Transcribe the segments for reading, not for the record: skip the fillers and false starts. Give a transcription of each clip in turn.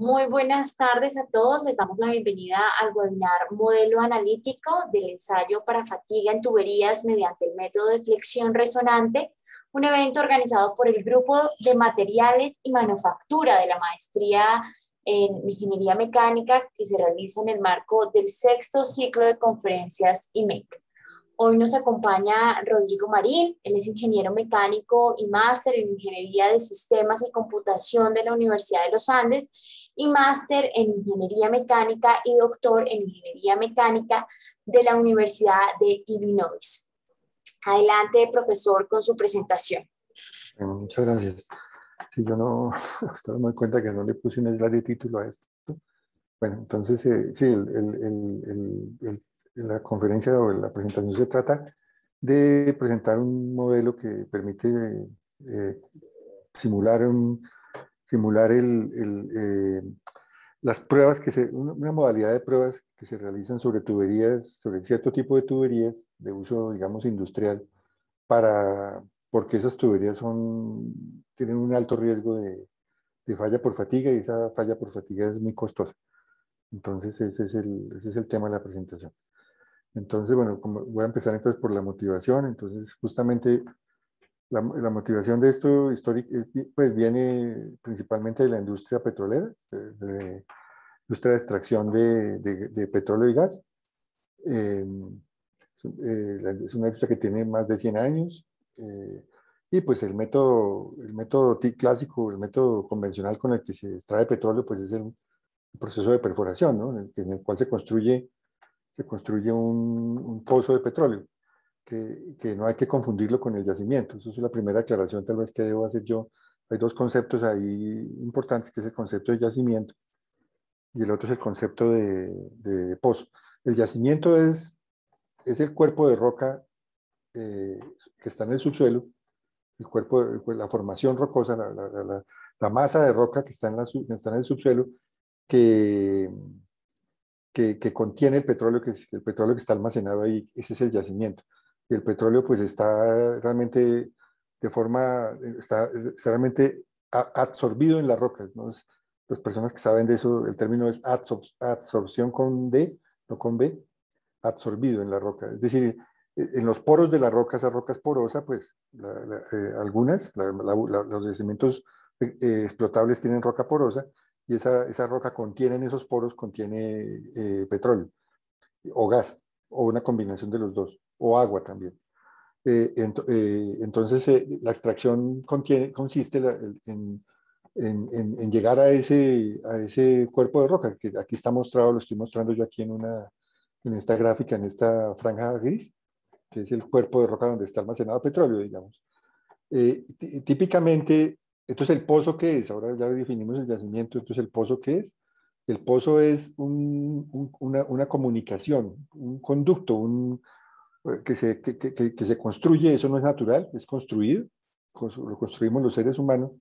Muy buenas tardes a todos. Les damos la bienvenida al webinar Modelo Analítico del ensayo para fatiga en tuberías mediante el método de flexión resonante, un evento organizado por el Grupo de Materiales y Manufactura de la Maestría en Ingeniería Mecánica que se realiza en el marco del sexto ciclo de conferencias IMEC. Hoy nos acompaña Rodrigo Marín, él es ingeniero mecánico y máster en Ingeniería de Sistemas y Computación de la Universidad de los Andes y máster en Ingeniería Mecánica y doctor en Ingeniería Mecánica de la Universidad de Illinois. Adelante, profesor, con su presentación. Bueno, muchas gracias. Si yo no, hasta me doy cuenta que no le puse un slide de título a esto. Bueno, entonces, sí, la conferencia o la presentación se trata de presentar un modelo que permite simular, las pruebas una modalidad de pruebas que se realizan sobre tuberías, sobre cierto tipo de tuberías de uso, digamos, industrial, porque esas tuberías tienen un alto riesgo de falla por fatiga y esa falla por fatiga es muy costosa. Entonces, ese es el tema de la presentación. Entonces, bueno, voy a empezar entonces por la motivación. Entonces, justamente la motivación de esto pues viene principalmente de la industria petrolera, de la industria de extracción de petróleo y gas. Es una industria que tiene más de 100 años. Y pues el método clásico, el método convencional con el que se extrae petróleo, pues es el proceso de perforación, ¿no? En el cual se construye un pozo de petróleo, que no hay que confundirlo con el yacimiento. Eso es la primera aclaración tal vez que debo hacer yo. Hay dos conceptos ahí importantes, que es el concepto de yacimiento y el otro es el concepto de pozo. El yacimiento es el cuerpo de roca que está en el subsuelo, la formación rocosa, la masa de roca que está en el subsuelo, que contiene el petróleo que está almacenado ahí. Ese es el yacimiento. Y el petróleo pues está realmente está realmente absorbido en las rocas, ¿no? Las personas que saben de eso, el término es absorción con D, no con B, absorbido en la roca. Es decir, en los poros de la roca, esa roca es porosa, pues los yacimientos explotables tienen roca porosa, y esa roca en esos poros contiene petróleo, o gas, o una combinación de los dos, o agua también. Entonces, la extracción consiste en llegar a ese cuerpo de roca, que aquí está mostrado, lo estoy mostrando yo aquí en esta gráfica, en esta franja gris, que es el cuerpo de roca donde está almacenado petróleo, digamos. Típicamente, entonces el pozo, ¿qué es? Ahora ya definimos el yacimiento. Entonces el pozo, ¿qué es? El pozo es una comunicación, un conducto, que se construye. Eso no es natural, es construido, lo construimos los seres humanos,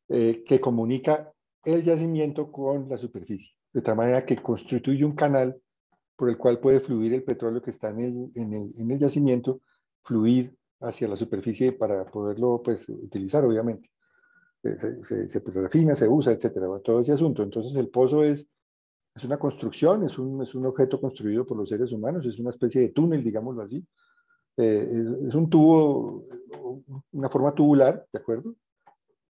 que comunica el yacimiento con la superficie, de tal manera que constituye un canal por el cual puede fluir el petróleo que está en el yacimiento, fluir hacia la superficie para poderlo pues, utilizar, obviamente. Se refina, se usa, etcétera, todo ese asunto. Entonces el pozo es una construcción, es un objeto construido por los seres humanos, es una especie de túnel, digámoslo así. Es un tubo, una forma tubular, ¿de acuerdo?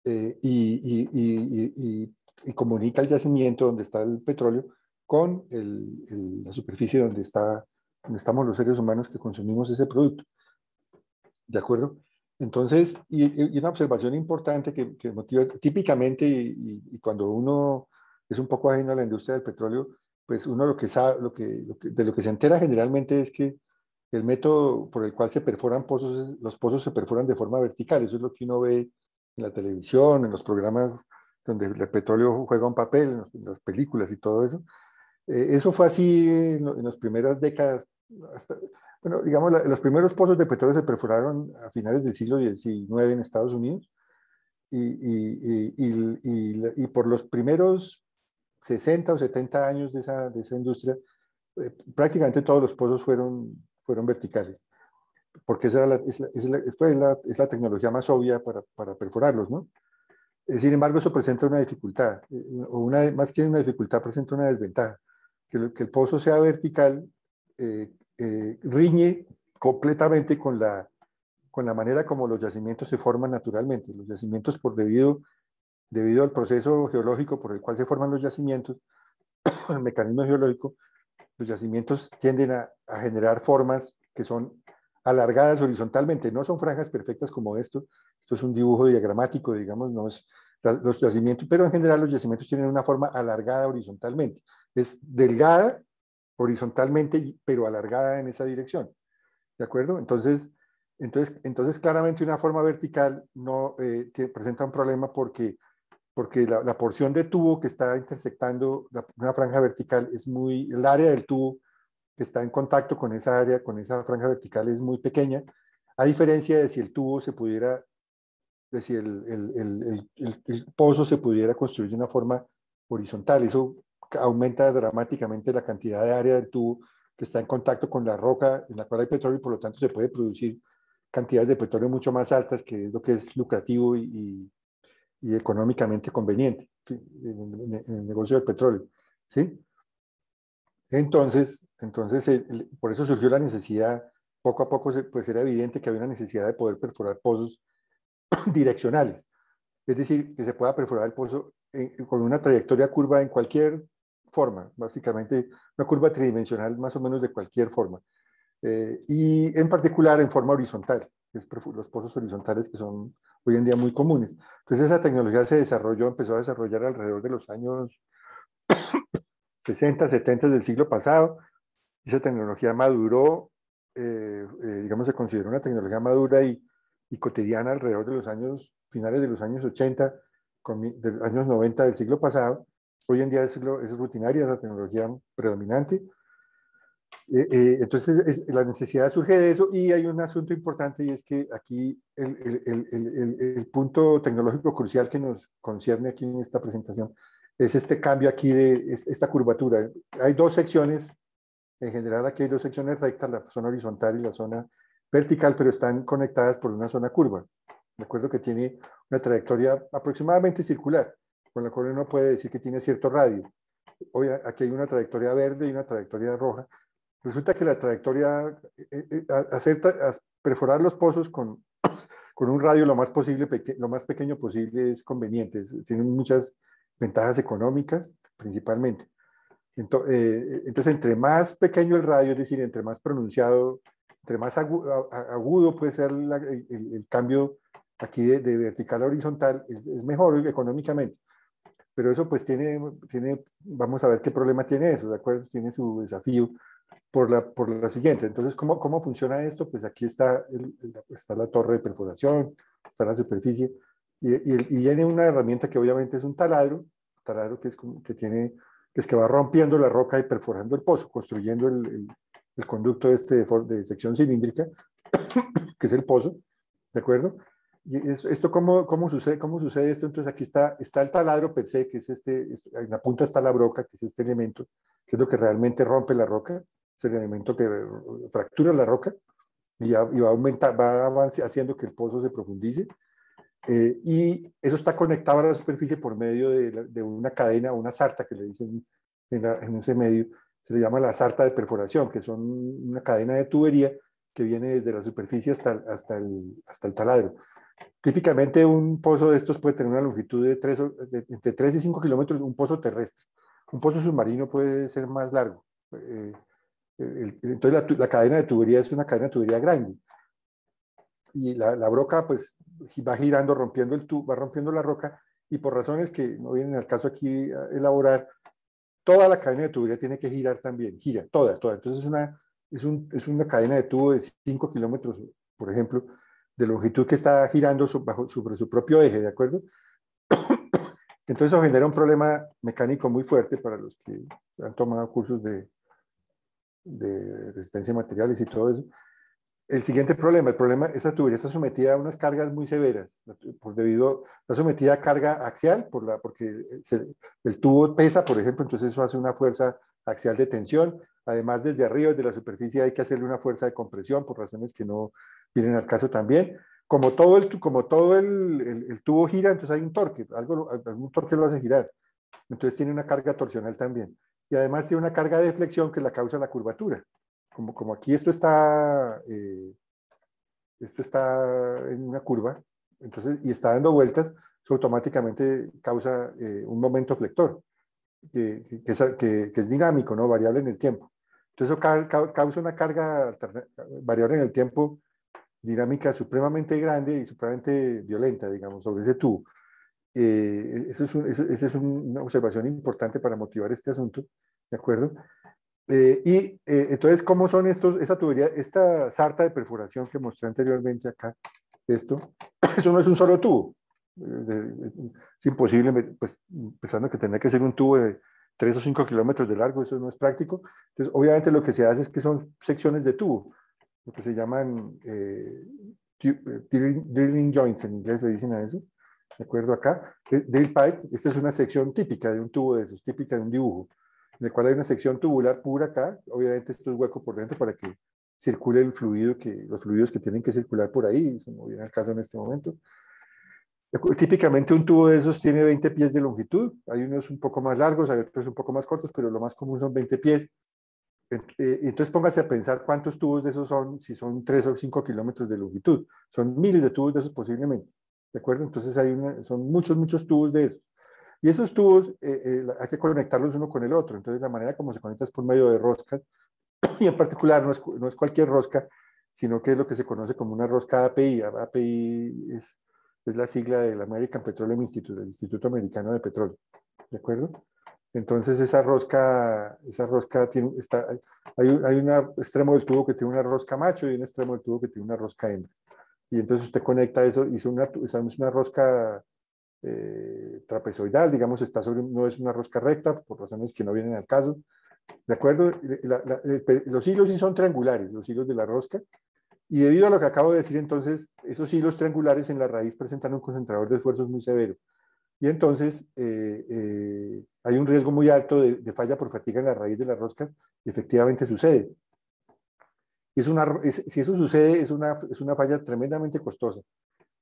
Y comunica el yacimiento donde está el petróleo con la superficie donde estamos los seres humanos que consumimos ese producto. ¿De acuerdo? Entonces, y una observación importante que motiva típicamente, y cuando uno es un poco ajeno a la industria del petróleo, pues uno lo que sabe, de lo que se entera generalmente es que el método por el cual se perforan pozos, los pozos se perforan de forma vertical. Eso es lo que uno ve en la televisión, en los programas donde el petróleo juega un papel, en las películas y todo eso. Eso fue así en las primeras décadas. Bueno, digamos, los primeros pozos de petróleo se perforaron a finales del siglo XIX en Estados Unidos, y por los primeros 60 o 70 años de esa industria, prácticamente todos los pozos fueron verticales, porque esa es la tecnología más obvia para perforarlos, ¿no? Sin embargo, eso presenta una dificultad, más que una dificultad, presenta una desventaja. Que el pozo sea vertical riñe completamente con la manera como los yacimientos se forman naturalmente. Los yacimientos, debido al proceso geológico por el cual se forman los yacimientos, el mecanismo geológico, los yacimientos tienden a generar formas que son alargadas horizontalmente, no son franjas perfectas como esto es un dibujo diagramático, digamos, no es los yacimientos, pero en general los yacimientos tienen una forma alargada horizontalmente, es delgada horizontalmente, pero alargada en esa dirección, ¿de acuerdo? Entonces claramente una forma vertical no presenta un problema porque la porción de tubo que está intersectando una franja vertical el área del tubo que está en contacto con esa área, con esa franja vertical es muy pequeña, a diferencia de si el tubo se pudiera, de si el pozo se pudiera construir de una forma horizontal. Eso aumenta dramáticamente la cantidad de área del tubo que está en contacto con la roca en la cual hay petróleo y por lo tanto se puede producir cantidades de petróleo mucho más altas, que es lo que es lucrativo y económicamente conveniente en el negocio del petróleo. ¿Sí? Entonces por eso surgió la necesidad, poco a poco pues era evidente que había una necesidad de poder perforar pozos direccionales, es decir, que se pueda perforar el pozo con una trayectoria curva en cualquier forma, básicamente una curva tridimensional más o menos de cualquier forma, y en particular en forma horizontal, los pozos horizontales que son hoy en día muy comunes. Entonces esa tecnología empezó a desarrollar alrededor de los años 60, 70 del siglo pasado. Esa tecnología maduró, digamos, se consideró una tecnología madura y cotidiana alrededor de los finales de los años 80, de los años 90 del siglo pasado. Hoy en día es rutinaria, es la tecnología predominante. Entonces, la necesidad surge de eso y hay un asunto importante y es que aquí el punto tecnológico crucial que nos concierne aquí en esta presentación es este cambio aquí de esta curvatura. Hay dos secciones, en general aquí hay dos secciones rectas, la zona horizontal y la zona vertical, pero están conectadas por una zona curva. De acuerdo que tiene una trayectoria aproximadamente circular, con la cual uno puede decir que tiene cierto radio. Hoy aquí hay una trayectoria verde y una trayectoria roja. Resulta que la trayectoria, perforar los pozos con un radio lo lo más pequeño posible es conveniente. Tienen muchas ventajas económicas, principalmente. Entonces, entre más pequeño el radio, es decir, entre más pronunciado, entre más agudo puede ser el cambio aquí de vertical a horizontal, es mejor económicamente. Pero eso pues vamos a ver qué problema tiene eso, ¿de acuerdo? Tiene su desafío por la siguiente. Entonces, ¿cómo funciona esto? Pues aquí está la torre de perforación, está la superficie, y viene una herramienta que obviamente es un taladro que es que va rompiendo la roca y perforando el pozo, construyendo el conducto de sección cilíndrica, que es el pozo, ¿de acuerdo? ¿Y esto cómo sucede esto? Entonces aquí está el taladro per se, que es en la punta está la broca, que es este elemento, que es lo que realmente rompe la roca, es el elemento que fractura la roca y va haciendo que el pozo se profundice. Y eso está conectado a la superficie por medio de una cadena, una sarta que le dicen en ese medio, se le llama la sarta de perforación, que son una cadena de tubería que viene desde la superficie hasta el taladro. Típicamente un pozo de estos puede tener una longitud entre 3 y 5 kilómetros, un pozo terrestre. Un pozo submarino puede ser más largo. Entonces la cadena de tubería es una cadena de tubería grande. Y la broca pues va girando, va rompiendo la roca y por razones que no vienen al caso aquí a elaborar, toda la cadena de tubería tiene que girar también, gira, toda. Entonces es una cadena de tubo de 5 kilómetros, por ejemplo, de longitud que está girando sobre su propio eje, ¿de acuerdo? Entonces eso genera un problema mecánico muy fuerte para los que han tomado cursos de resistencia a materiales y todo eso. El siguiente problema, esa tubería está sometida a unas cargas muy severas, está sometida a carga axial, porque el tubo pesa, por ejemplo, entonces eso hace una fuerza axial de tensión. Además, desde arriba, desde la superficie, hay que hacerle una fuerza de compresión por razones que no vienen al caso también. como todo el tubo gira, entonces hay un torque, algún torque lo hace girar. Entonces tiene una carga torsional también. Y además tiene una carga de flexión que la causa la curvatura. Como aquí esto está en una curva, entonces, y está dando vueltas, eso automáticamente causa un momento flector, que es dinámico, ¿no? Variable en el tiempo. Entonces eso causa una carga variable en el tiempo dinámica supremamente grande y supremamente violenta, digamos, sobre ese tubo. Esa es una observación importante para motivar este asunto, ¿de acuerdo? Entonces, ¿cómo son esa tubería, esta sarta de perforación que mostré anteriormente acá? Eso no es un solo tubo. Es imposible, pues, pensando que tendría que ser un tubo de 3 o 5 kilómetros de largo, eso no es práctico. Entonces, obviamente lo que se hace es que son secciones de tubo, lo que se llaman drilling joints, en inglés le dicen a eso, ¿de acuerdo? Acá, drill pipe, esta es una sección típica de un tubo de esos, típica de un dibujo, en el cual hay una sección tubular pura acá, obviamente esto es hueco por dentro para que circule el fluido, los fluidos que tienen que circular por ahí, eso no viene al caso en este momento. Típicamente un tubo de esos tiene 20 pies de longitud, hay unos un poco más largos, hay otros un poco más cortos, pero lo más común son 20 pies. Entonces póngase a pensar cuántos tubos de esos son, si son 3 o 5 kilómetros de longitud. Son miles de tubos de esos posiblemente, ¿de acuerdo? Entonces son muchos tubos de esos. Y esos tubos hay que conectarlos uno con el otro. Entonces la manera como se conecta es por medio de roscas. Y en particular no es cualquier rosca, sino que es lo que se conoce como una rosca API. API es la sigla del American Petroleum Institute, del Instituto Americano de Petróleo, ¿de acuerdo? Entonces esa rosca hay un extremo del tubo que tiene una rosca macho y un extremo del tubo que tiene una rosca hembra. Y entonces usted conecta eso, es una rosca trapezoidal, digamos, no es una rosca recta, por razones que no vienen al caso. ¿De acuerdo? Los hilos sí son triangulares, los hilos de la rosca, y debido a lo que acabo de decir, entonces, esos hilos triangulares en la raíz presentan un concentrador de esfuerzos muy severo. Y entonces hay un riesgo muy alto de falla por fatiga en la raíz de la rosca, y efectivamente sucede. Si eso sucede, es una falla tremendamente costosa,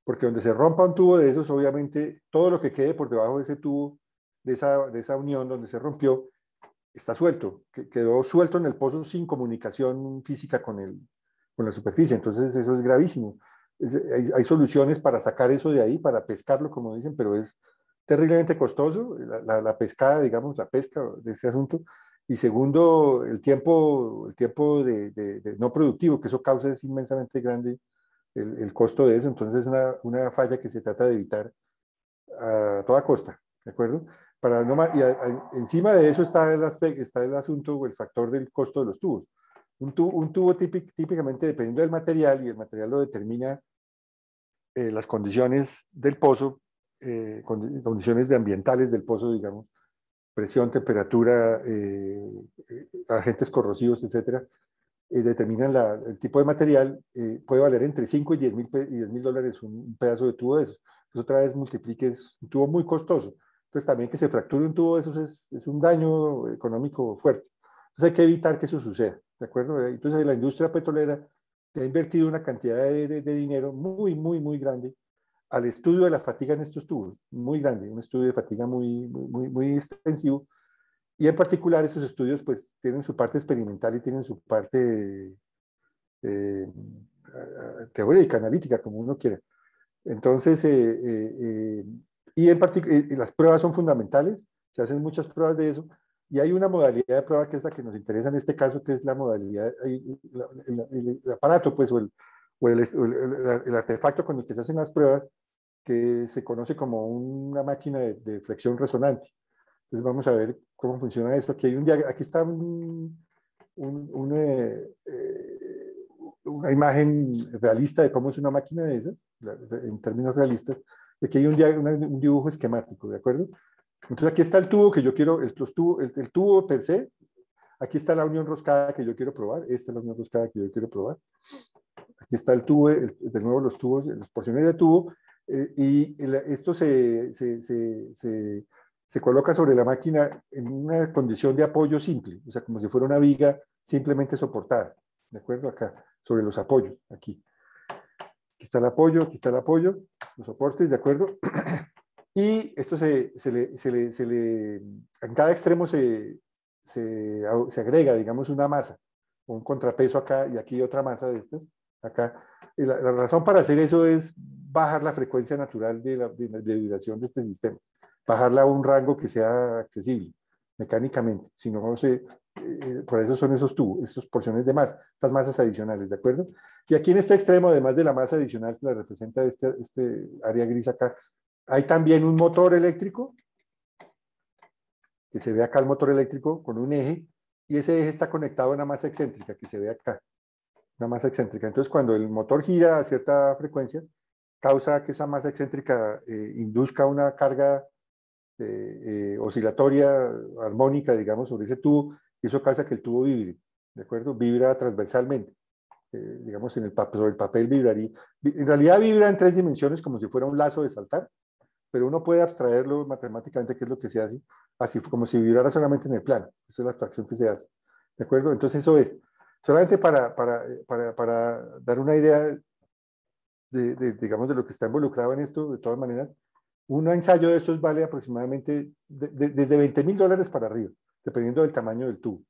porque donde se rompa un tubo de esos, obviamente, todo lo que quede por debajo de ese tubo, de esa unión donde se rompió, está suelto, quedó suelto en el pozo sin comunicación física con la superficie, entonces eso es gravísimo. Hay soluciones para sacar eso de ahí, para pescarlo, como dicen, pero es terriblemente costoso la pescada, digamos, la pesca de este asunto. Y segundo, el tiempo de no productivo que eso causa es inmensamente grande, el costo de eso. Entonces es una falla que se trata de evitar a toda costa, ¿de acuerdo? Encima de eso está el asunto o el factor del costo de los tubos. Un tubo típicamente dependiendo del material, y el material lo determina las condiciones del pozo, condiciones ambientales del pozo, digamos, presión, temperatura, agentes corrosivos, etcétera, determinan el tipo de material, puede valer entre 5 y 10 mil dólares un pedazo de tubo de esos. Entonces otra vez multipliques un tubo muy costoso. Entonces también que se fracture un tubo de esos es un daño económico fuerte. Entonces hay que evitar que eso suceda, ¿de acuerdo? Entonces la industria petrolera ha invertido una cantidad de dinero muy grande al estudio de la fatiga en estos tubos, muy grande, un estudio de fatiga muy extensivo, y en particular esos estudios pues tienen su parte experimental y tienen su parte eh, teórica, analítica, como uno quiera. Entonces, las pruebas son fundamentales, se hacen muchas pruebas de eso, y hay una modalidad de prueba que es la que nos interesa en este caso, que es la modalidad, el aparato, pues, el artefacto con el que se hacen las pruebas, que se conoce como una máquina de flexión resonante. Entonces vamos a ver cómo funciona esto. Aquí está una imagen realista de cómo es una máquina de esas, en términos realistas. Y aquí hay un dibujo esquemático, ¿de acuerdo? Entonces aquí está el tubo que yo quiero, el tubo per se. Aquí está la unión roscada que yo quiero probar. Esta es la unión roscada que yo quiero probar. Aquí está el tubo, de nuevo los tubos, las porciones de tubo. Esto se coloca sobre la máquina en una condición de apoyo simple, o sea, como si fuera una viga simplemente soportada, ¿de acuerdo? Acá, sobre los apoyos, aquí. aquí está el apoyo, los soportes, ¿de acuerdo? Y esto en cada extremo se agrega, digamos, una masa, un contrapeso acá y aquí otra masa de estas, acá. Y la razón para hacer eso es bajar la frecuencia natural de vibración de este sistema, bajarla a un rango que sea accesible mecánicamente, si no por eso son esos tubos, estas porciones de masa, estas masas adicionales, ¿de acuerdo? Y aquí en este extremo, además de la masa adicional que la representa este área gris acá, hay también un motor eléctrico, que se ve acá el motor eléctrico con un eje, y ese eje está conectado a una masa excéntrica que se ve acá, una masa excéntrica. Entonces, cuando el motor gira a cierta frecuencia, causa que esa masa excéntrica induzca una carga oscilatoria, armónica, digamos, sobre ese tubo, y eso causa que el tubo vibre, ¿de acuerdo? Vibra transversalmente. Digamos, sobre el papel vibraría. En realidad vibra en 3 dimensiones como si fuera un lazo de saltar, pero uno puede abstraerlo matemáticamente, que es lo que se hace, así como si vibrara solamente en el plano. Esa es la abstracción que se hace. ¿De acuerdo? Entonces eso es. Solamente para dar una idea digamos, de lo que está involucrado en esto, de todas maneras, un ensayo de estos vale aproximadamente desde $20,000 para arriba, dependiendo del tamaño del tubo.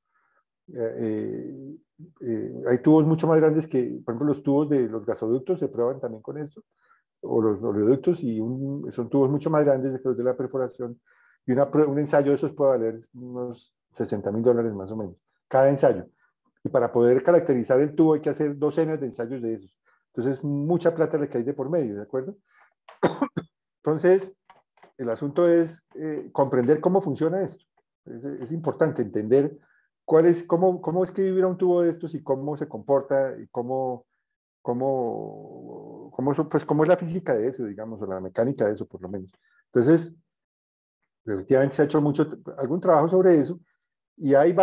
Hay tubos mucho más grandes que, por ejemplo, los tubos de los gasoductos se prueban también con esto, o los oleoductos, y son tubos mucho más grandes que los de la perforación, y un ensayo de esos puede valer unos $60,000 más o menos, cada ensayo. Y para poder caracterizar el tubo hay que hacer docenas de ensayos de esos. Entonces, mucha plata le cae de por medio, ¿de acuerdo? Entonces, el asunto es comprender cómo funciona esto. Es importante entender cómo es que vibra un tubo de estos y cómo se comporta y cómo es la física de eso, digamos, o la mecánica de eso, por lo menos. Entonces, efectivamente se ha hecho algún trabajo sobre eso, y hay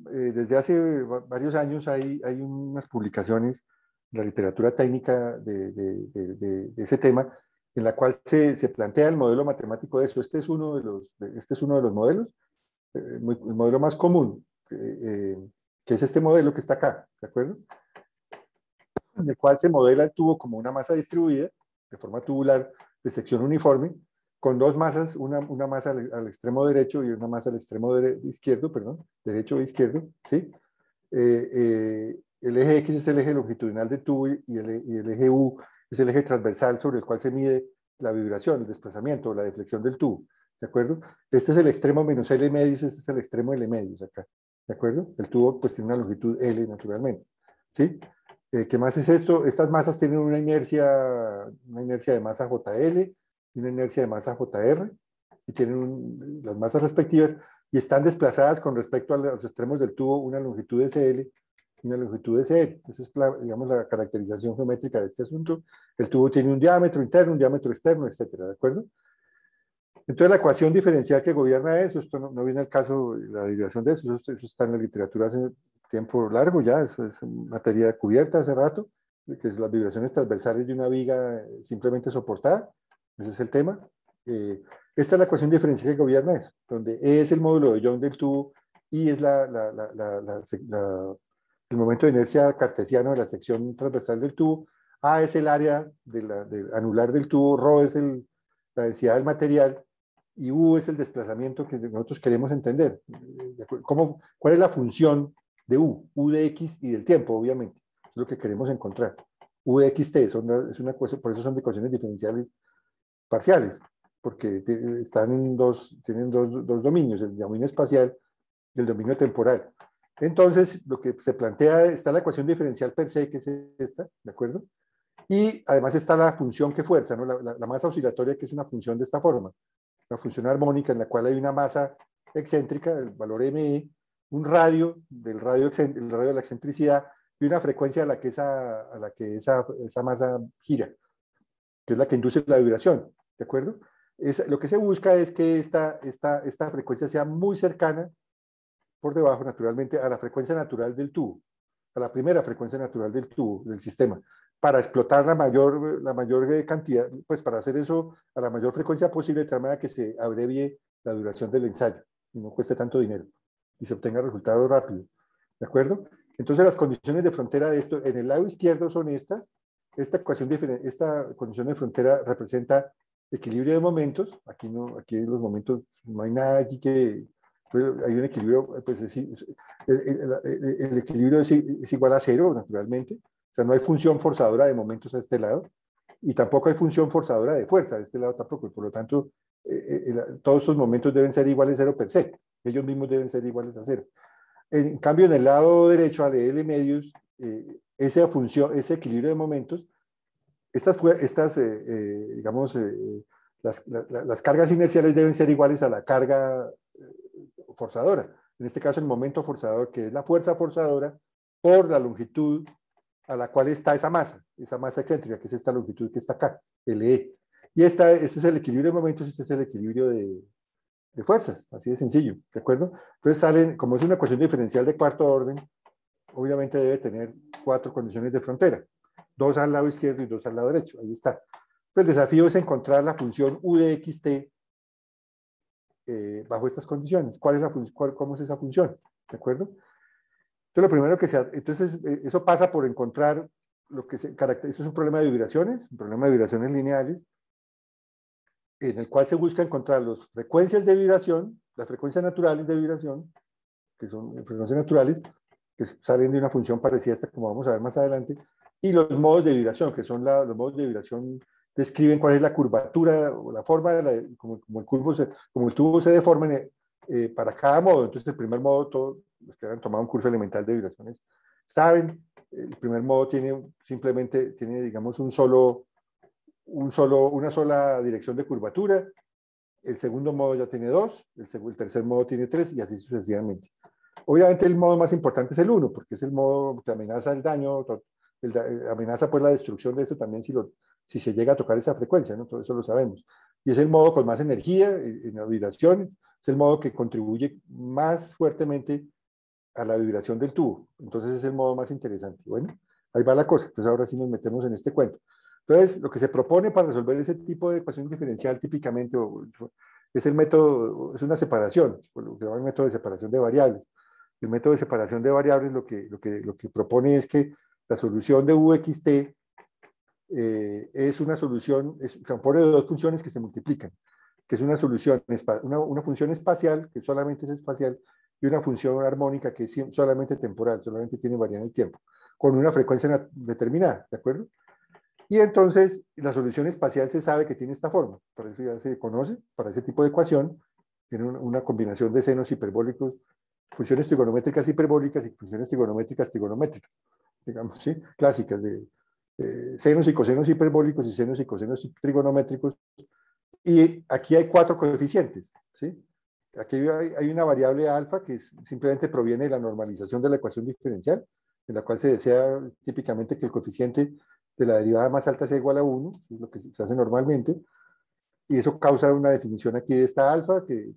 desde hace varios años hay unas publicaciones en la literatura técnica de ese tema, en la cual se plantea el modelo matemático de eso. Este es uno de los modelos, el modelo más común, que es este modelo que está acá, ¿de acuerdo? En el cual se modela el tubo como una masa distribuida, de forma tubular, de sección uniforme, con dos masas, una masa al extremo derecho y una masa al extremo izquierdo, perdón, derecho e izquierdo, ¿sí? El eje X es el eje longitudinal del tubo y el eje U es el eje transversal sobre el cual se mide la vibración, el desplazamiento, la deflexión del tubo, ¿de acuerdo? Este es el extremo menos L medios, este es el extremo L medios acá, ¿de acuerdo? El tubo pues tiene una longitud L naturalmente, ¿sí? ¿Qué más es esto? Estas masas tienen una inercia de masa JL y una inercia de masa JR, y tienen las masas respectivas, y están desplazadas con respecto a los extremos del tubo, una longitud SL y una longitud SL. Esa es, digamos, la caracterización geométrica de este asunto. El tubo tiene un diámetro interno, un diámetro externo, etcétera, ¿de acuerdo? Entonces, la ecuación diferencial que gobierna eso, esto no viene al caso, la derivación de eso está en la literatura hace tiempo largo ya, eso es materia cubierta hace rato, que es las vibraciones transversales de una viga simplemente soportada, ese es el tema. Esta es la ecuación diferencial que gobierna eso, donde E es el módulo de Young del tubo, I es el momento de inercia cartesiano de la sección transversal del tubo, A es el área anular del tubo, Rho es la densidad del material, y U es el desplazamiento que nosotros queremos entender. ¿Cuál es la función de U de X y del tiempo, obviamente? Es lo que queremos encontrar. U de XT es una cosa, por eso son ecuaciones diferenciales parciales, porque tienen dos dominios, el dominio espacial y el dominio temporal. Entonces, lo que se plantea, está la ecuación diferencial per se, que es esta, ¿de acuerdo? Y además está la función que fuerza, ¿no? La masa oscilatoria, que es una función de esta forma, una función armónica en la cual hay una masa excéntrica, el valor ME, un radio, el radio de la excentricidad, y una frecuencia a la que esa masa gira, que es la que induce la vibración, ¿de acuerdo? Lo que se busca es que esta frecuencia sea muy cercana, por debajo, naturalmente, a la frecuencia natural del tubo, a la primera frecuencia natural del tubo, del sistema, para explotar la mayor cantidad, pues para hacer eso a la mayor frecuencia posible, de tal manera que se abrevie la duración del ensayo y no cueste tanto dinero y se obtenga resultados rápidos, ¿de acuerdo? Entonces las condiciones de frontera de esto en el lado izquierdo son estas, esta condición de frontera representa equilibrio de momentos. Aquí los momentos, no hay nada aquí que, pues, hay un equilibrio, pues el equilibrio es igual a cero, naturalmente. O sea, no hay función forzadora de momentos a este lado y tampoco hay función forzadora de fuerza de este lado tampoco. Por lo tanto, todos estos momentos deben ser iguales a cero per se. Ellos mismos deben ser iguales a cero. En cambio, en el lado derecho, al L medios, esa función, ese equilibrio de momentos, digamos, las cargas inerciales deben ser iguales a la carga forzadora. En este caso, el momento forzador, que es la fuerza forzadora por la longitud a la cual está esa masa excéntrica, que es esta longitud que está acá, LE. Y este es el equilibrio de momentos, este es el equilibrio de fuerzas, así de sencillo, ¿de acuerdo? Entonces salen, como es una ecuación diferencial de cuarto orden, obviamente debe tener 4 condiciones de frontera, 2 al lado izquierdo y 2 al lado derecho, ahí está. Entonces el desafío es encontrar la función u de xt bajo estas condiciones. ¿Cómo es esa función? ¿De acuerdo? Entonces lo primero entonces eso pasa por encontrar lo que se caracteriza, eso es un problema de vibraciones, un problema de vibraciones lineales, en el cual se busca encontrar las frecuencias de vibración, las frecuencias naturales de vibración, que son frecuencias naturales, que salen de una función parecida a esta, como vamos a ver más adelante, y los modos de vibración, que son los modos de vibración, describen cuál es la curvatura o la forma, como el tubo se deforma para cada modo. Entonces, el primer modo, todos los que han tomado un curso elemental de vibraciones saben, el primer modo simplemente tiene, digamos, una sola dirección de curvatura. El segundo modo ya tiene 2, el tercer modo tiene 3 y así sucesivamente. Obviamente el modo más importante es el 1, porque es el modo que amenaza el daño, amenaza pues la destrucción de esto también si se llega a tocar esa frecuencia, ¿no? Todo eso lo sabemos. Y es el modo con más energía en la vibración, es el modo que contribuye más fuertemente a la vibración del tubo. Entonces es el modo más interesante. Bueno, ahí va la cosa. Entonces ahora sí nos metemos en este cuento. Entonces, lo que se propone para resolver ese tipo de ecuación diferencial típicamente es el método, es una separación, lo que se llama el método de separación de variables. El método de separación de variables lo que propone es que la solución de uxt es una solución, compone de 2 funciones que se multiplican, que es una solución, una función espacial, que solamente es espacial, y una función armónica que es solamente temporal, solamente tiene variar en el tiempo, con una frecuencia determinada, ¿de acuerdo? Y entonces la solución espacial se sabe que tiene esta forma, por eso ya se conoce, para ese tipo de ecuación, tiene una combinación de senos hiperbólicos, funciones trigonométricas hiperbólicas y funciones trigonométricas trigonométricas, digamos, ¿sí? Clásicas de senos y cosenos hiperbólicos y senos y cosenos trigonométricos. Y aquí hay 4 coeficientes, ¿sí? Aquí hay una variable alfa que simplemente proviene de la normalización de la ecuación diferencial, en la cual se desea típicamente que el coeficiente de la derivada más alta sea igual a 1, es lo que se hace normalmente, y eso causa una definición aquí de esta alfa que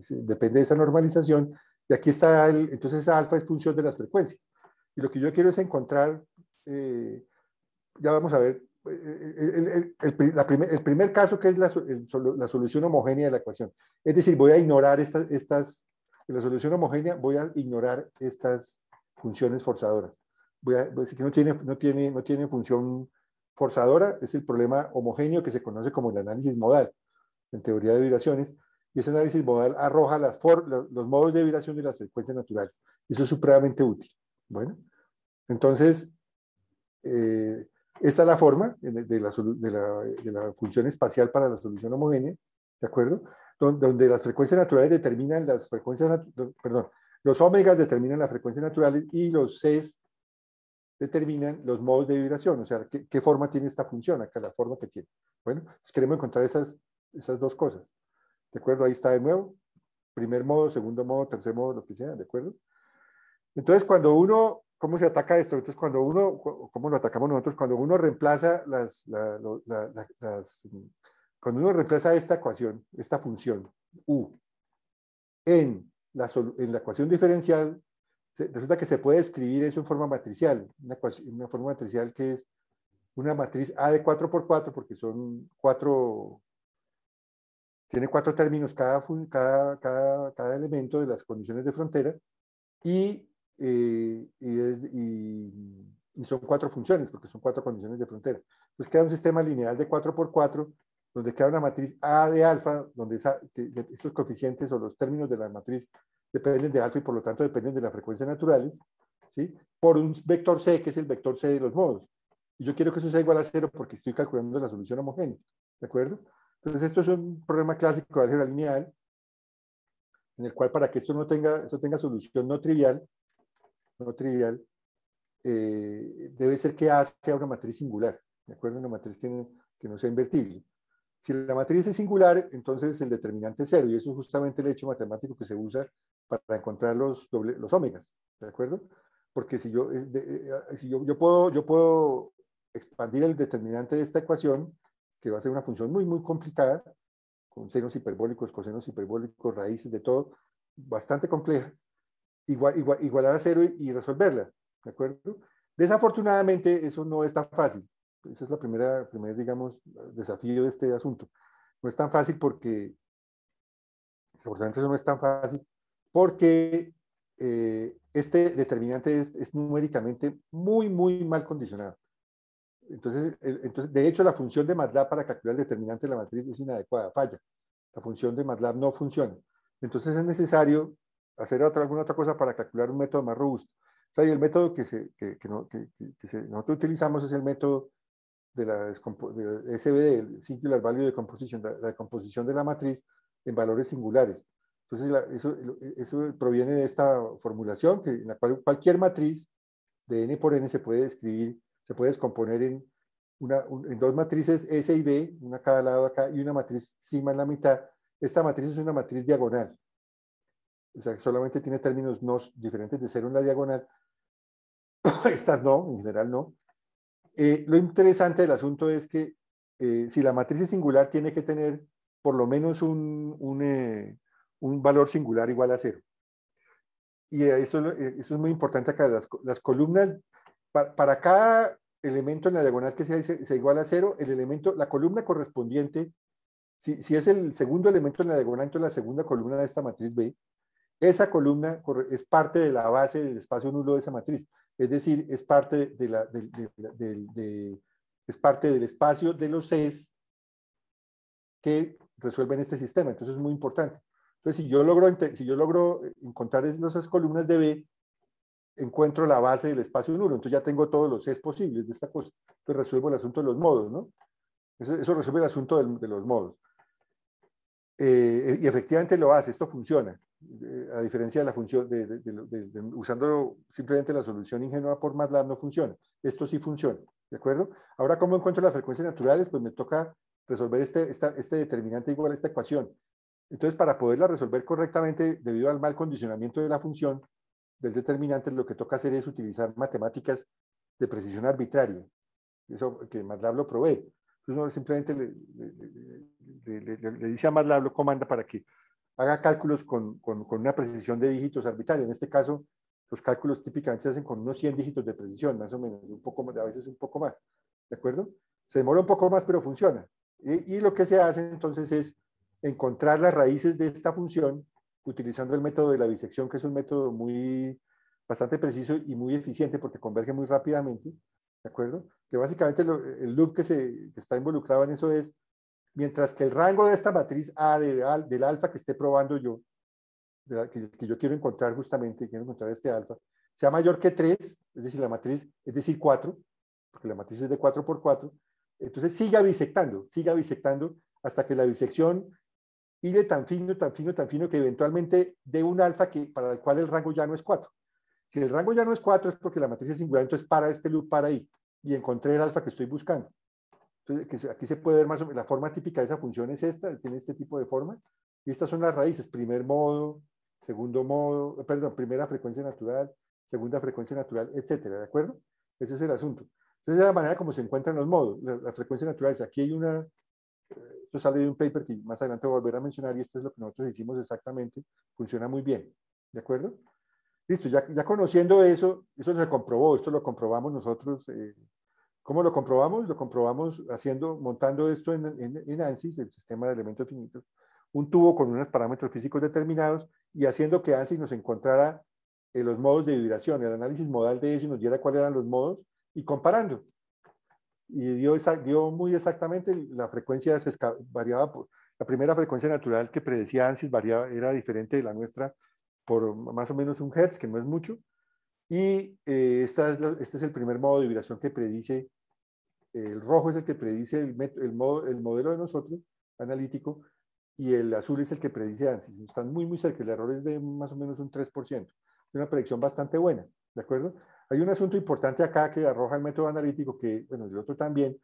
depende de esa normalización, y aquí está, entonces esa alfa es función de las frecuencias. Y lo que yo quiero es encontrar, ya vamos a ver, el primer caso que es la solución homogénea de la ecuación. Es decir, voy a ignorar en la solución homogénea voy a ignorar estas funciones forzadoras. Voy a decir que no tiene función forzadora, es el problema homogéneo que se conoce como el análisis modal en teoría de vibraciones, y ese análisis modal arroja los modos de vibración de las frecuencias naturales. Eso es supremamente útil. Bueno, entonces, esta es la forma de la función espacial para la solución homogénea, ¿de acuerdo? Donde las frecuencias naturales determinan las frecuencias, perdón, los omegas determinan las frecuencias naturales y los Cs determinan los modos de vibración, o sea, qué forma tiene esta función, acá la forma que tiene. Bueno, pues queremos encontrar esas 2 cosas, ¿de acuerdo? Ahí está de nuevo, primer modo, segundo modo, tercer modo, lo que sea, ¿de acuerdo? Entonces, ¿cómo se ataca esto? Entonces, ¿cómo lo atacamos nosotros? Cuando uno reemplaza cuando uno reemplaza esta ecuación, esta función U, en la ecuación diferencial, resulta que se puede escribir eso en forma matricial, una forma matricial que es una matriz A de 4 por 4, porque tiene 4 términos cada elemento de las condiciones de frontera, y y son 4 funciones, porque son 4 condiciones de frontera. Entonces queda un sistema lineal de 4×4, donde queda una matriz A de alfa, donde estos coeficientes o los términos de la matriz dependen de alfa y por lo tanto dependen de las frecuencias naturales, ¿sí? Por un vector C, que es el vector C de los modos. Y yo quiero que eso sea igual a 0 porque estoy calculando la solución homogénea, ¿de acuerdo? Entonces esto es un problema clásico de álgebra lineal, en el cual para que esto tenga solución no trivial, debe ser que A sea una matriz singular, ¿de acuerdo? Una matriz que no sea invertible. Si la matriz es singular, entonces el determinante es 0, y eso es justamente el hecho matemático que se usa para encontrar los ómegas, ¿de acuerdo? Porque si yo puedo expandir el determinante de esta ecuación, que va a ser una función muy, muy complicada, con senos hiperbólicos, cosenos hiperbólicos, raíces de todo, bastante compleja, igualar a 0 y resolverla, ¿de acuerdo? Desafortunadamente, eso no es tan fácil. Ese es el primer, digamos, desafío de este asunto. No es tan fácil porque, desafortunadamente eso no es tan fácil, porque este determinante es numéricamente muy, muy mal condicionado. Entonces, de hecho, la función de MATLAB para calcular el determinante de la matriz es inadecuada, falla. La función de MATLAB no funciona. Entonces es necesario hacer alguna otra cosa para calcular un método más robusto. O sea, y el método que nosotros utilizamos es el método de la SVD, el Singular Value Decomposition, la decomposición de la matriz en valores singulares. Entonces, eso proviene de esta formulación, en la cual cualquier matriz de n por n se puede describir, se puede descomponer en 2 matrices S y B, una a cada lado acá, y una matriz sigma en la mitad. Esta matriz es una matriz diagonal. O sea, solamente tiene términos no diferentes de 0 en la diagonal. Estas no, en general no. Lo interesante del asunto es que si la matriz es singular, tiene que tener por lo menos un valor singular igual a 0. Y eso es muy importante acá. Las columnas, para cada elemento en la diagonal que sea igual a 0, la columna correspondiente, si es el segundo elemento en la diagonal, entonces la segunda columna de esta matriz B, esa columna es parte de la base del espacio nulo de esa matriz. Es decir, es parte es parte del espacio de los Cs que resuelven este sistema. Entonces es muy importante. Entonces, si yo logro encontrar esas columnas de B, encuentro la base del espacio nulo. Entonces ya tengo todos los Cs posibles de esta cosa. Entonces resuelvo el asunto de los modos, ¿no? Eso resuelve el asunto de los modos. Y efectivamente lo hace, esto funciona. A diferencia de la función, usando simplemente la solución ingenua por MATLAB no funciona. Esto sí funciona, ¿de acuerdo? Ahora, ¿cómo encuentro las frecuencias naturales? Pues me toca resolver este determinante igual a esta ecuación. Entonces, para poderla resolver correctamente, debido al mal condicionamiento de la función, del determinante, lo que toca hacer es utilizar matemáticas de precisión arbitraria. Eso que MATLAB lo provee. Entonces uno simplemente le dice a MATLAB, lo comanda para que haga cálculos con una precisión de dígitos arbitraria. En este caso, los cálculos típicamente se hacen con unos 100 dígitos de precisión, más o menos, un poco más, a veces un poco más. ¿De acuerdo? Se demora un poco más, pero funciona. Y lo que se hace entonces es encontrar las raíces de esta función utilizando el método de la bisección, que es un método bastante preciso y muy eficiente porque converge muy rápidamente, ¿de acuerdo? Que básicamente el loop que está involucrado en eso es, mientras que el rango de esta matriz A del alfa que esté probando yo, que yo quiero encontrar justamente, quiero encontrar este alfa, sea mayor que 3, es decir, la matriz, es decir, 4, porque la matriz es de 4×4, entonces siga bisectando hasta que la bisección hile tan fino, tan fino, tan fino que eventualmente dé un alfa para el cual el rango ya no es 4. Si el rango ya no es 4 es porque la matriz es singular, entonces para este loop, para ahí, y encontré el alfa que estoy buscando. Entonces, aquí se puede ver más o menos, la forma típica de esa función es esta, tiene este tipo de forma, y estas son las raíces, primer modo, segundo modo, perdón, primera frecuencia natural, segunda frecuencia natural, etcétera, ¿de acuerdo? Ese es el asunto. Entonces, es la manera como se encuentran los modos, las frecuencias naturales. Aquí hay esto sale de un paper que más adelante voy a volver a mencionar, y esto es lo que nosotros hicimos exactamente, funciona muy bien, ¿de acuerdo? Listo, ya conociendo eso se comprobó, esto lo comprobamos nosotros. ¿Cómo lo comprobamos? Lo comprobamos montando esto en ANSYS, el sistema de elementos finitos, un tubo con unos parámetros físicos determinados y haciendo que ANSYS nos encontrara los modos de vibración, el análisis modal de eso y nos diera cuáles eran los modos y comparando. Y dio muy exactamente la frecuencia, variaba por, la primera frecuencia natural que predecía ANSYS era diferente de la nuestra por más o menos 1 Hz, que no es mucho. Y este es el primer modo de vibración que predice, el rojo es el que predice el modelo de nosotros, analítico, y el azul es el que predice ANSYS. Están muy, muy cerca, el error es de más o menos un 3%. Es una predicción bastante buena, ¿de acuerdo? Hay un asunto importante acá que arroja el método analítico, que, bueno, el otro también,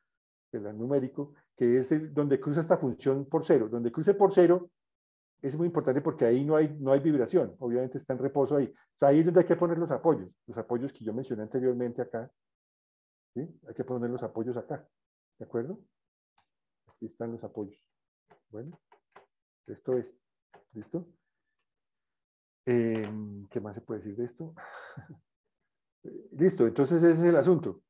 el numérico, que es donde cruza esta función por cero. Donde cruce por cero es muy importante porque ahí no hay vibración, obviamente está en reposo ahí. O sea, ahí es donde hay que poner los apoyos que yo mencioné anteriormente acá. ¿Sí? Hay que poner los apoyos acá, ¿de acuerdo? Aquí están los apoyos. Bueno, esto es, ¿listo? ¿Qué más se puede decir de esto? Listo, entonces ese es el asunto.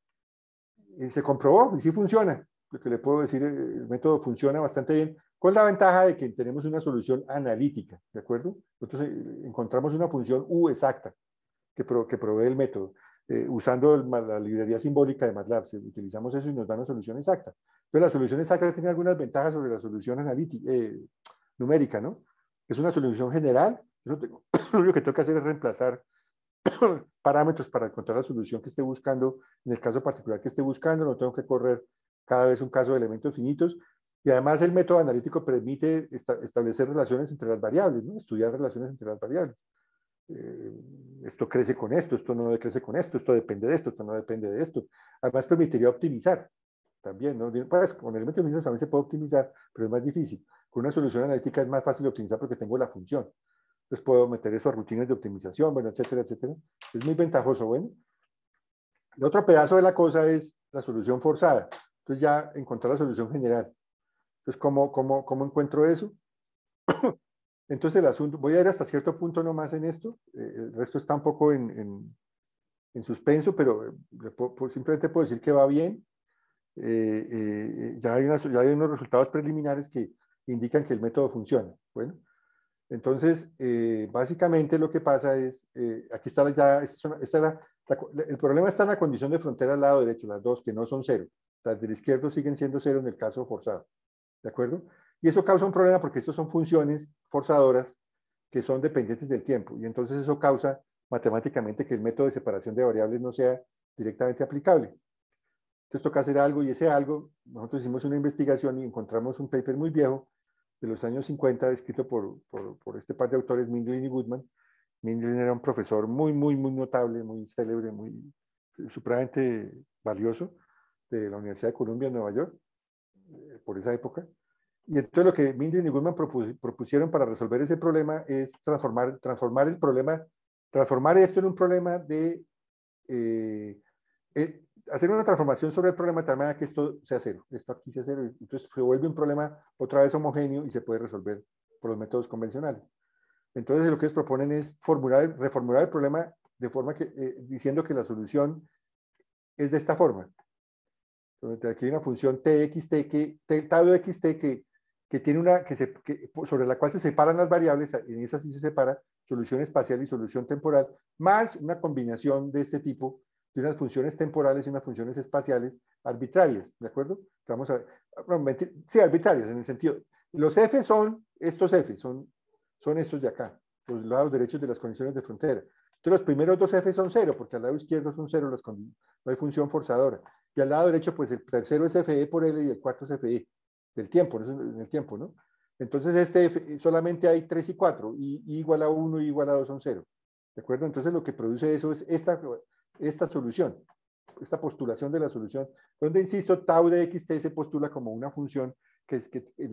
Y se comprobó y sí funciona. Lo que le puedo decir, el método funciona bastante bien. ¿Cuál es la ventaja de que tenemos una solución analítica? ¿De acuerdo? Entonces encontramos una función U exacta que provee el método. Usando la librería simbólica de MATLAB, utilizamos eso y nos da una solución exacta. Pero la solución exacta tiene algunas ventajas sobre la solución analítica, numérica, ¿no? Es una solución general. Lo único que tengo que hacer es reemplazar parámetros para encontrar la solución que esté buscando, en el caso particular que esté buscando, no tengo que correr cada vez un caso de elementos finitos, y además el método analítico permite establecer relaciones entre las variables, ¿no? Estudiar relaciones entre las variables. Esto crece con esto no crece con esto depende de esto no depende de esto. Además permitiría optimizar también, ¿no? Pues con elementos finitos también se puede optimizar, pero es más difícil. Con una solución analítica es más fácil de optimizar porque tengo la función. Entonces puedo meter eso a rutinas de optimización, bueno, etcétera, etcétera. Es muy ventajoso, bueno. El otro pedazo de la cosa es la solución forzada. Entonces ya encontrar la solución general. Entonces, ¿cómo encuentro eso? Entonces el asunto, voy a ir hasta cierto punto nomás en esto, el resto está un poco en suspenso, pero simplemente puedo decir que va bien. Ya hay unos resultados preliminares que indican que el método funciona. Bueno, entonces, básicamente lo que pasa es, aquí está el problema está en la condición de frontera al lado derecho, las dos que no son cero. Las del izquierdo siguen siendo cero en el caso forzado. ¿De acuerdo? Y eso causa un problema porque estos son funciones forzadoras que son dependientes del tiempo. Y entonces eso causa matemáticamente que el método de separación de variables no sea directamente aplicable. Entonces toca hacer algo y ese algo, nosotros hicimos una investigación y encontramos un paper muy viejo de los años 50 escrito por este par de autores, Mindlin y Goodman. Mindlin era un profesor muy, muy, muy notable, muy célebre, muy supremamente valioso de la Universidad de Columbia en Nueva York, por esa época. Y entonces lo que Mindlin y Goodman propusieron para resolver ese problema es transformar el problema, transformar esto en un problema de hacer una transformación sobre el problema de tal manera que esto sea cero, esto aquí sea cero, y entonces se vuelve un problema otra vez homogéneo y se puede resolver por los métodos convencionales. Entonces lo que ellos proponen es reformular el problema de forma que, diciendo que la solución es de esta forma. Entonces, aquí hay una función txt, tau de xt, que tiene sobre la cual se separan las variables, en esa sí se separa solución espacial y solución temporal, más una combinación de este tipo, de unas funciones temporales y unas funciones espaciales arbitrarias, ¿de acuerdo? Vamos a ver, sí, arbitrarias en el sentido, los f son estos f, son estos de acá, los lados derechos de las condiciones de frontera. Entonces los primeros dos f son cero, porque al lado izquierdo son cero, no hay función forzadora. Y al lado derecho, pues el tercero es fe por L y el cuarto es fe del tiempo, en el tiempo, ¿no? Entonces solamente hay 3 y 4, y igual a 1 y igual a 2 son 0. ¿De acuerdo? Entonces lo que produce eso es esta solución, esta postulación de la solución, donde, insisto, tau de xt se postula como una función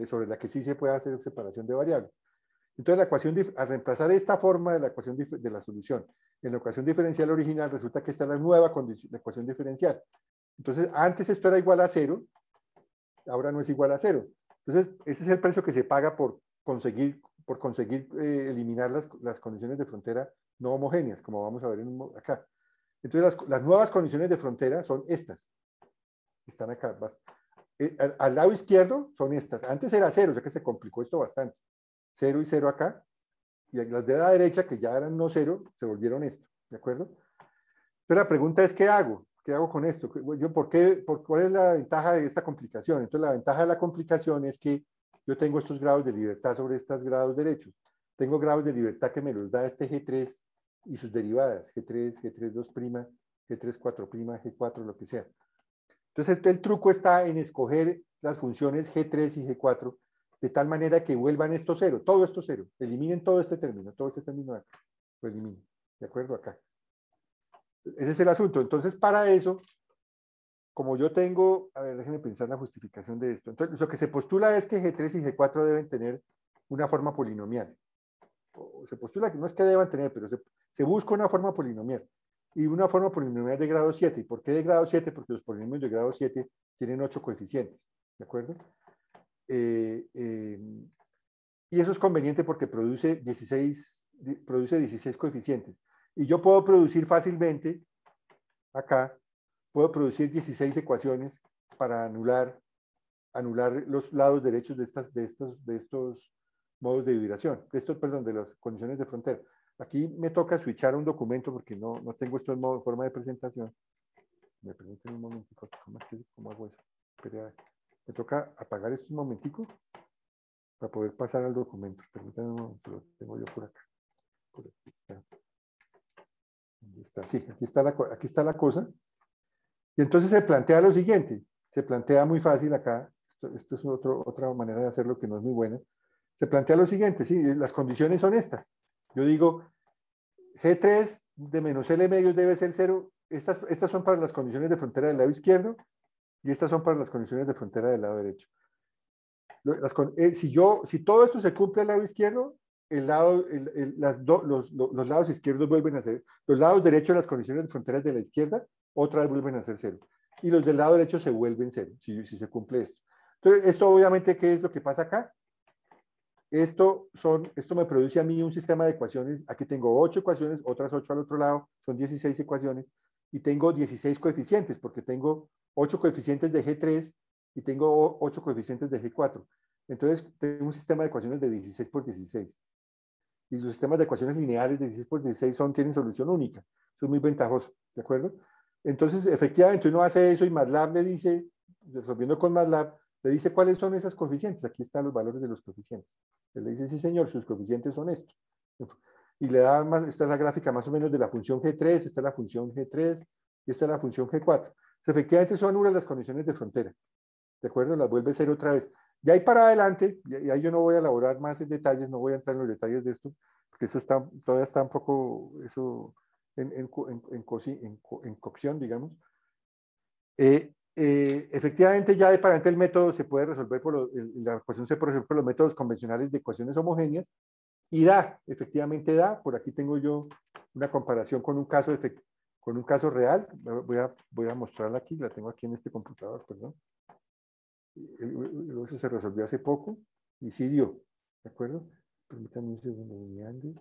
sobre la que sí se puede hacer separación de variables. Entonces la ecuación, al reemplazar esta forma de la ecuación de la solución en la ecuación diferencial original, resulta que esta es la nueva la ecuación diferencial. Entonces, antes esto era igual a 0, ahora no es igual a 0. Entonces, ese es el precio que se paga por conseguir eliminar las condiciones de frontera no homogéneas, como vamos a ver acá. Entonces, las nuevas condiciones de frontera son estas. Están acá. Al lado izquierdo son estas. Antes era 0, o sea que se complicó esto bastante. 0 y 0 acá. Y las de la derecha, que ya eran no 0, se volvieron esto. ¿De acuerdo? Pero la pregunta es, ¿qué hago? ¿Qué hago con esto? ¿Cuál es la ventaja de esta complicación? Entonces, la ventaja de la complicación es que yo tengo estos grados de libertad sobre estos grados derechos. Tengo grados de libertad que me los da este G3 y sus derivadas, G3, G3 2', G3 4', G4, lo que sea. Entonces, el truco está en escoger las funciones G3 y G4 de tal manera que vuelvan esto cero, todo esto cero. Eliminen todo este término de acá. Lo eliminen. ¿De acuerdo? Acá. Ese es el asunto. Entonces, para eso, como yo tengo, a ver, déjenme pensar la justificación de esto. Entonces, lo que se postula es que G3 y G4 deben tener una forma polinomial. O se postula que no es que deban tener, pero se busca una forma polinomial. Y una forma polinomial de grado 7. ¿Y por qué de grado 7? Porque los polinomios de grado 7 tienen 8 coeficientes. ¿De acuerdo? Y eso es conveniente porque produce 16 coeficientes. Y yo puedo producir fácilmente, acá, puedo producir 16 ecuaciones para anular los lados derechos de estos modos de vibración, de las condiciones de frontera. Aquí me toca switchar un documento porque no tengo esto en forma de presentación. Me permiten un momentico, ¿cómo hago eso? Espera, me toca apagar esto un momentico para poder pasar al documento. Permítanme un momento, lo tengo yo por acá. Por aquí está. ¿Dónde está? Sí, aquí está la cosa. Y entonces se plantea lo siguiente. Se plantea muy fácil acá. Esto es otra manera de hacerlo que no es muy buena. Se plantea lo siguiente, sí, las condiciones son estas. Yo digo, G3 de menos L medios debe ser 0. Estas son para las condiciones de frontera del lado izquierdo y estas son para las condiciones de frontera del lado derecho. Si todo esto se cumple al lado izquierdo, los lados izquierdos vuelven a ser, los lados derechos, las condiciones de fronteras de la izquierda, otra vez vuelven a ser 0. Y los del lado derecho se vuelven 0, si se cumple esto. Entonces, esto obviamente, ¿qué es lo que pasa acá? Esto me produce a mí un sistema de ecuaciones. Aquí tengo 8 ecuaciones, otras 8 al otro lado, son 16 ecuaciones, y tengo 16 coeficientes, porque tengo 8 coeficientes de G3 y tengo 8 coeficientes de G4. Entonces, tengo un sistema de ecuaciones de 16 por 16. Y los sistemas de ecuaciones lineales de 16 por 16 tienen solución única. Eso es muy ventajoso, ¿de acuerdo? Entonces, efectivamente, uno hace eso y MATLAB le dice, resolviendo con MATLAB, le dice cuáles son esas coeficientes. Aquí están los valores de los coeficientes. Él le dice, sí, señor, sus coeficientes son estos. Y le da esta es la gráfica más o menos de la función G3, esta es la función G3 y esta es la función G4. Entonces, efectivamente, son unas las condiciones de frontera. ¿De acuerdo? Las vuelve a ser otra vez. De ahí para adelante, y ahí yo no voy a elaborar más en detalles, no voy a entrar en los detalles de esto, porque eso todavía está un poco en cocción, digamos. Efectivamente, ya de para adelante el método se puede resolver la ecuación se puede resolver por los métodos convencionales de ecuaciones homogéneas y efectivamente da. Por aquí tengo yo una comparación con un caso real. Voy a mostrarla aquí, la tengo aquí en este computador, perdón. Eso se resolvió hace poco y sí dio, ¿de acuerdo? Permítanme un segundo, ¿dónde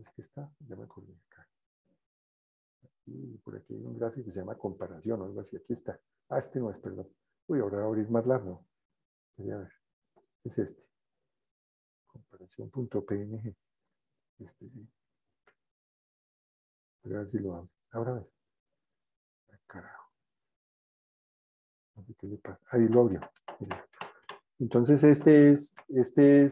es que está? Ya me acordé acá. Y por aquí hay un gráfico que se llama comparación o algo así. Aquí está. Este no es, perdón. Uy, ahora voy a abrir MATLAB, no. Quería ver. Es este. Comparación.png. Sí. Voy a ver si lo abro. Ahora a ver. Ay, carajo. ¿Qué le pasa? Ahí lo abrió. Entonces, este es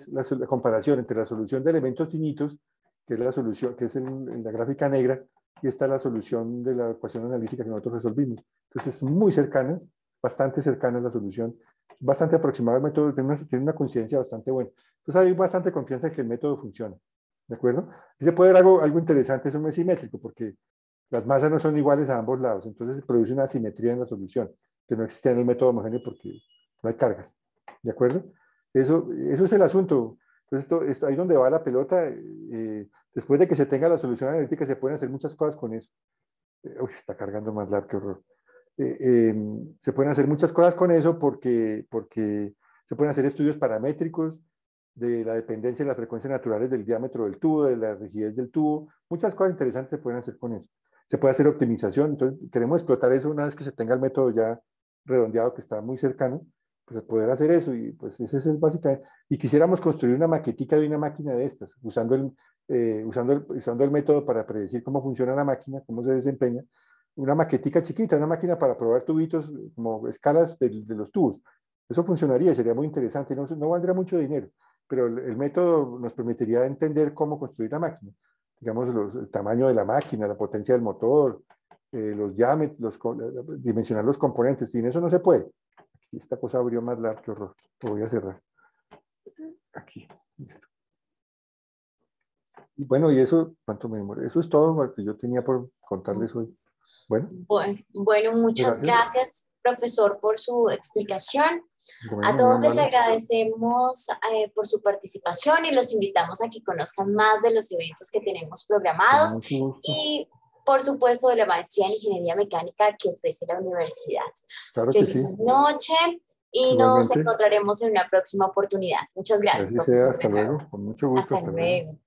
la comparación entre la solución de elementos finitos, que es la solución, que es en la gráfica negra, y esta es la solución de la ecuación analítica que nosotros resolvimos. Entonces, es muy cercana, bastante cercana la solución, bastante aproximada al método, tiene una coincidencia bastante buena. Entonces, hay bastante confianza en que el método funciona. ¿De acuerdo? Y se puede ver algo interesante, eso no es simétrico, porque las masas no son iguales a ambos lados, entonces se produce una asimetría en la solución, que no existe en el método homogéneo porque no hay cargas. ¿De acuerdo? Eso es el asunto. Entonces, ahí donde va la pelota, después de que se tenga la solución analítica, se pueden hacer muchas cosas con eso. Uy, está cargando MATLAB, qué horror. Se pueden hacer muchas cosas con eso porque se pueden hacer estudios paramétricos de la dependencia de las frecuencias naturales del diámetro del tubo, de la rigidez del tubo. Muchas cosas interesantes se pueden hacer con eso. Se puede hacer optimización. Entonces, queremos explotar eso una vez que se tenga el método ya redondeado, que está muy cercano, pues poder hacer eso. Y pues ese es básicamente. Y quisiéramos construir una maquetica de una máquina de estas, usando el método para predecir cómo funciona la máquina, cómo se desempeña. una maquetica chiquita, una máquina para probar tubitos, como escalas de los tubos. Eso funcionaría, sería muy interesante, no, no valdría mucho dinero, pero el método nos permitiría entender cómo construir la máquina. Digamos, el tamaño de la máquina, la potencia del motor, los diámetros, dimensionar los componentes. Sin eso no se puede. Aquí esta cosa abrió más largo, qué horror. Lo voy a cerrar. Aquí, listo. Y bueno, y eso, ¿cuánto me demoré? Eso es todo lo que yo tenía por contarles hoy. Bueno, Bueno, muchas gracias. gracias, profesor, por su explicación. A Bueno, muy todos les amable. agradecemos por su participación y los invitamos a que conozcan más de los eventos que tenemos Con programados mucho gusto. y, por supuesto, de la maestría en Ingeniería Mecánica que ofrece la universidad. Claro que sí. Feliz noche y nos Igualmente. encontraremos en una próxima oportunidad. Muchas gracias, Así sea. profesor, Hasta de nuevo. luego. Con mucho gusto. Hasta Hasta luego. luego.